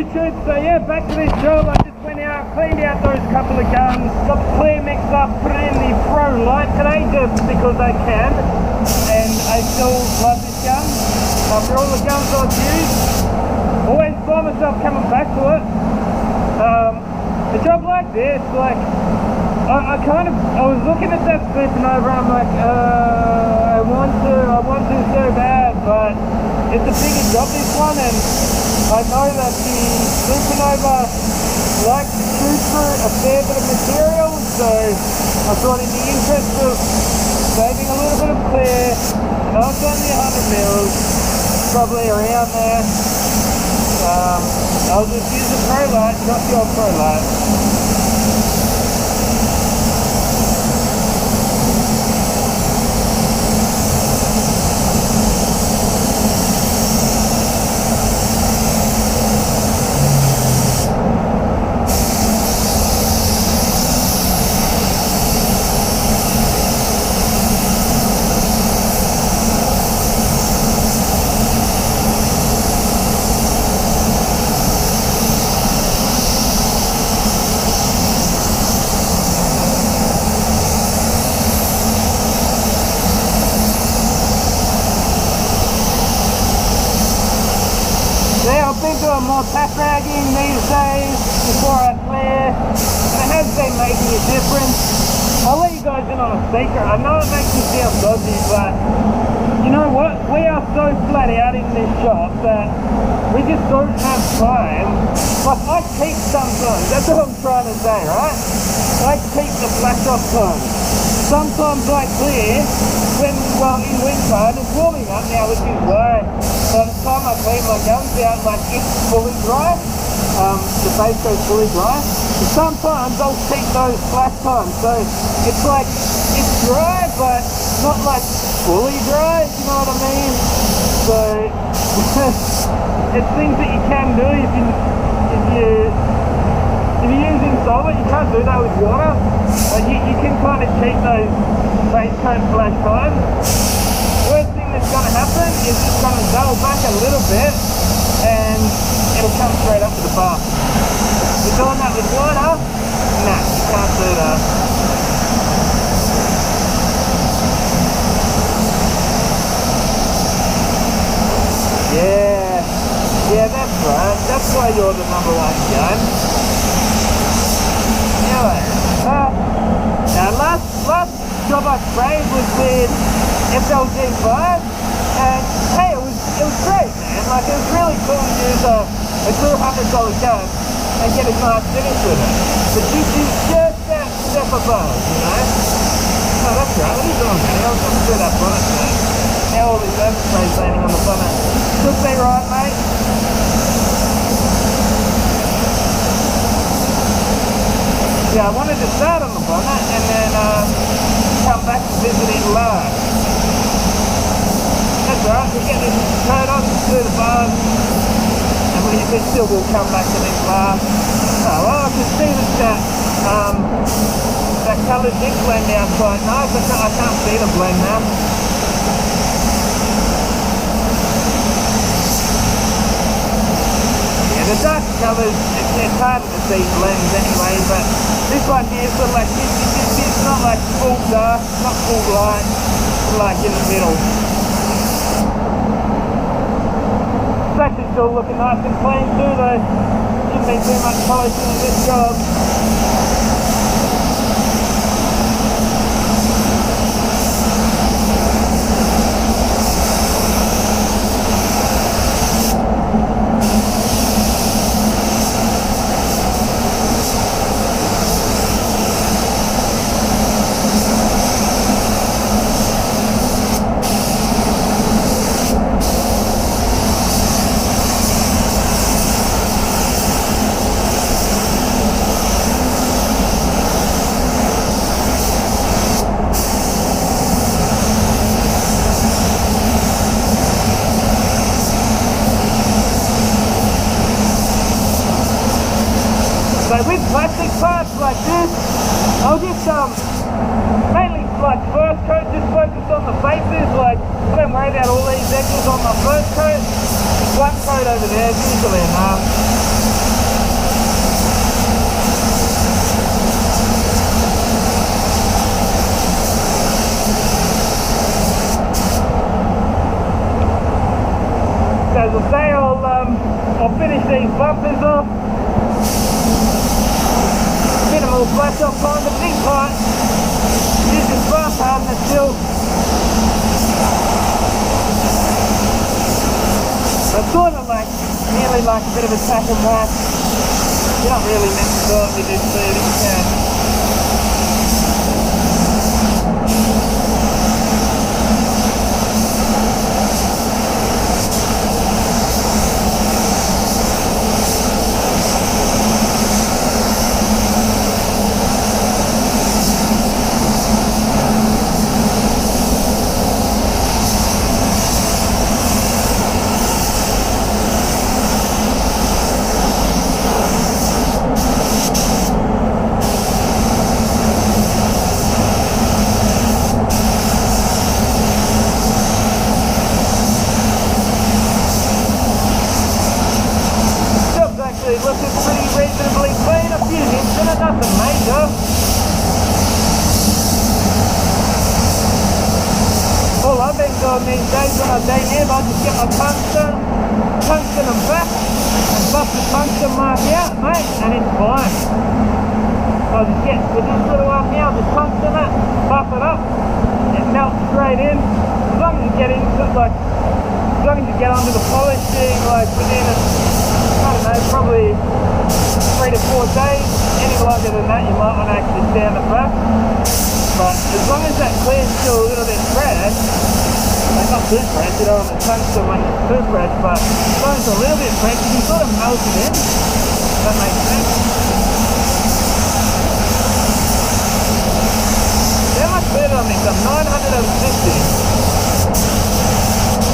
YouTube. So yeah, back to this job. I just went out, cleaned out those couple of guns, got the clear mixed up, put it in the Pro Light today just because I can, and I still love this gun. After all the guns I've used, always find myself coming back to it. A job like this, like I was looking at that supernova, I'm like, I want to so bad, but it's a bigger job, this one, and I know that the supernova likes to chew through a fair bit of material, so I thought in the interest of saving a little bit of clear, and I was only 100 mils, probably around there, I'll just use the Pro Light, not the old Pro Light. More pack ragging these days before I clear, and it has been making a difference. I'll let you guys in on a secret. I know it makes me sound dodgy, but you know what? We are so flat out in this shop that we just don't have time. Like, I keep sometimes, that's what I'm trying to say, right? I keep the flash off times. Sometimes I clear when, well, in winter, and it's warming up now, which is why by the time I clean my guns out, like, it's fully dry, the base goes fully dry, and sometimes I'll keep those flash times, so it's like, it's dry, but not like fully dry, you know what I mean? So, it's things that you can do if you're using solvent. You can't do that with water. You can kind of cheat those base coat flash times. Worst thing that's going to happen is it's going to dull back a little bit and it'll come straight up to the bar. You're doing that with water? Nah, you can't do that. Yeah, that's right. That's why you're the number one gun. Anyway, now last job I sprayed was with FLG5, and hey, it was great, man. Like, it was really cool to use a $200 gun and get a nice finish with it. But you do just that step above, you know? Oh, that's right. What are you doing, man? I was going to do that bonnet, man. Now all these oversprays landing on the bonnet. Should be right, mate. Yeah, I wanted to start on the bonnet and then come back to visit it live. That's right, we get this coat on through the bars and we still will come back to this bar. Oh, well, I can see that coloured ink blend out quite nice. I can't see the blend now. The dark colours, it's harder to see blends anyway, but this one here is sort of like, it's not like full dark, not full light, like in the middle. It's actually still looking nice and clean too though. Shouldn't be too much polishing in this job. So with plastic parts like this, I'll just mainly like first coat, just focus on the faces. Like, I don't worry about all these edges on my first coat. Just one coat over there is usually enough. as I say, I'll finish these bumpers off. Minimal flash off time, the big part is this brass hardener still. It's sort of like, nearly like a bit of a tack and wax. You're not really meant to do it with this, but you can. Looking pretty reasonably clean, a few hits in it, nothing major. All I've been doing these days when I day nib, I just get my tungsten and back, and bust the tungsten mark out, mate, and it's fine. I'll just get with this little one here, I'll just tungsten it, buff it up, it melts straight in. As long as you get into it, like, as long as you get onto the polishing, like within a, I don't know, probably 3 to 4 days. Any longer than that, you might want to actually sand it back. But as long as that clear's still a little bit fresh, like not too fresh, you don't want the tungsten when it's too fresh, but as long as it's a little bit fresh, you can sort of melt it in. If that makes sense. How much better on this? I'm 950.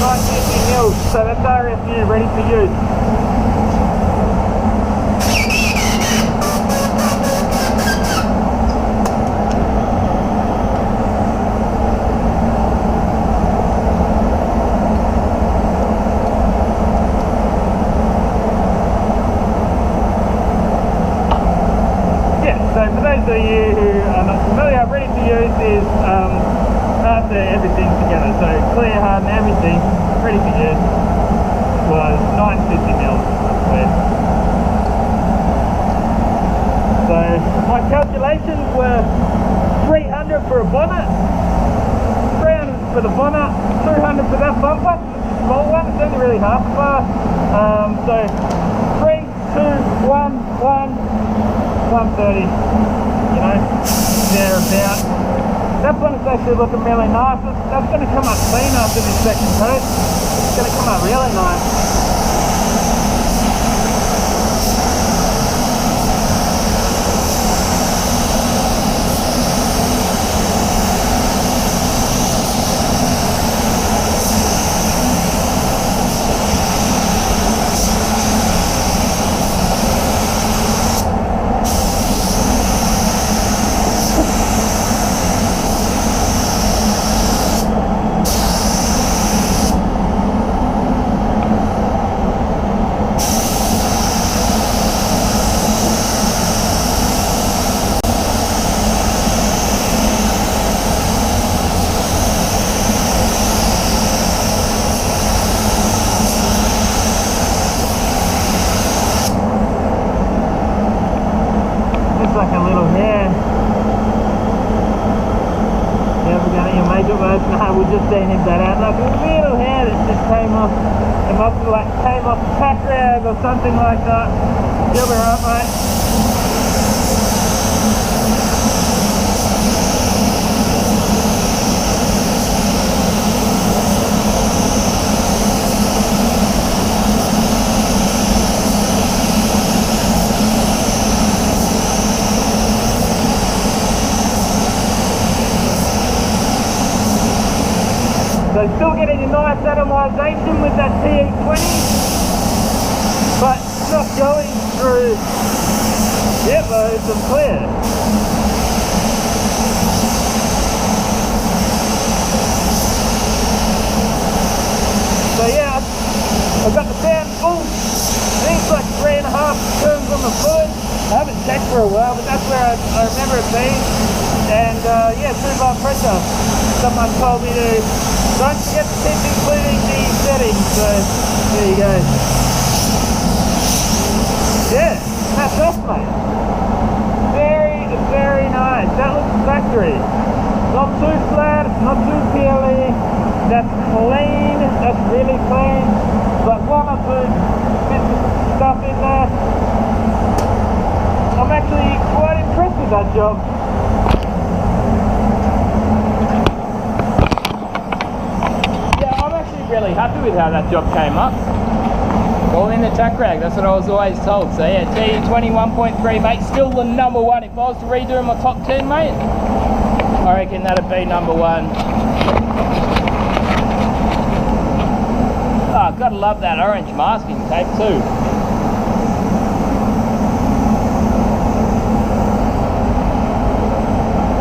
950 mils, so that's RFU, ready for use. So for those of you who are not familiar, ready to use is after everything's together. So clear, harden, everything, ready to use was 950 mils. So my calculations were 300 for a bonnet, 300 for the bonnet, 200 for that bumper, small one, it's only really half a bar. So 3, 2, 1, 130, you know, thereabout. That one is actually looking really nice. That's going to come up clean after this second coat. It's going to come up really nice. Like a little hair. Yeah, we're gonna make it worse. No, we'll just nip that out. Like a little hair that just came off. It must have like came off the pack rag or something like that. You'll be right, mate. So still getting a nice atomization with that TE20, but not going through airloads of clear. So yeah, I've got the fan full. I think it's like 3.5 turns on the fluid. I haven't checked for a while, but that's where I remember it being. And yeah, 2 bar pressure. Someone told me to don't forget to keep including the settings, so the There you go. Yeah, that's off, mate. Very, very nice. That looks factory. Not too flat, not too peely. That's clean. That's really clean. But one or two bits of stuff in there. I'm actually quite impressed with that job. Yeah, I'm actually really happy with how that job came up. All in the tack rag, that's what I was always told. So yeah, T21.3, mate, still the number one. If I was to redo my top 10, mate, I reckon that'd be number one. Oh, gotta love that orange masking tape too.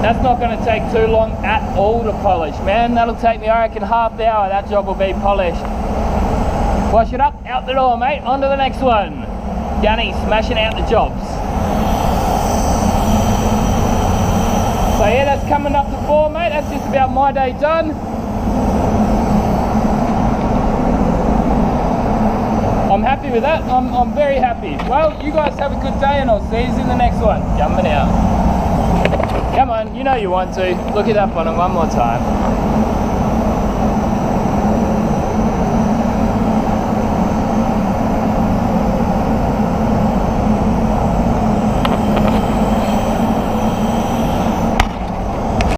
That's not going to take too long at all to polish, man. That'll take me, I reckon, half the hour. That job will be polished. Wash it up, out the door, mate. On to the next one. Gunny smashing out the jobs. So yeah, that's coming up to 4, mate. That's just about my day done. I'm happy with that. I'm very happy. Well, you guys have a good day and I'll see you in the next one. Gunman out. Come on, you know you want to. Look it up on it one more time.